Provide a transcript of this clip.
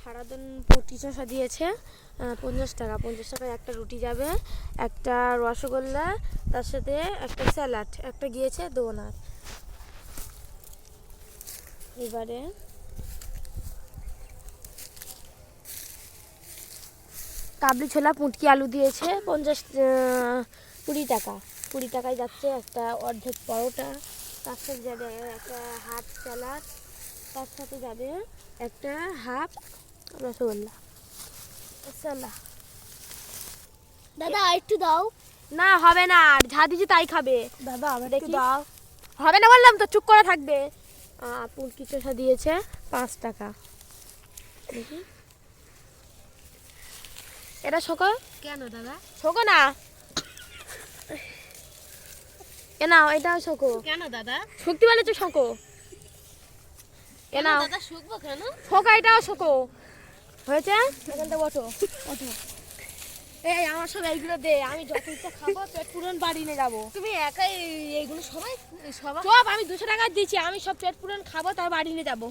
হারাধন পুটি শসা দিয়েছে 50 টাকা। 50 টাকায় একটা রুটি যাবে, একটা রসগোল্লা, তার সাথে একটা স্যালাড, একটা গিয়েছে ডোনাট। এবারে কাবলি ছোলা পুঁটকি আলু দিয়েছে 20 টাকা। 20 টাকায় যাচ্ছে একটা অর্ধেক পরোটা, তার সাথে যাবে একটা হাফ স্যালাড, তার সাথে যাবে একটা হাফ রসগোল্লা। চলা দাদা একটু দাও। না হবে না, আর যা দিচ্ছি তাই খাবে। দাদা আমার একটু দেখি দাও। হবে না বললাম তো, চুপ করে থাকবে। পুঁটকি চোষা দিয়েছে 5 টাকা। দেখি এটা শোকো কেন দাদা? শোকো না, এ নাও এটাও শোকো। কেন দাদা? শুকতে বলে তো শোকো, এ নাও দাদা শুকবো কেন? শোকো, এটাও শোকো। হয়েছে, এখান থেকে ওঠো ওঠো। এই আমার সব এইগুলো দে, আমি যত ইচ্ছা খাবো, পেট পূরণ বাড়ি নিয়ে যাবো। তুমি একাই এইগুলো সবাই সব আমি 200 টাকা দিচ্ছি, আমি সব পেট পূরণ খাবো, তার বাড়ি নিয়ে যাবো।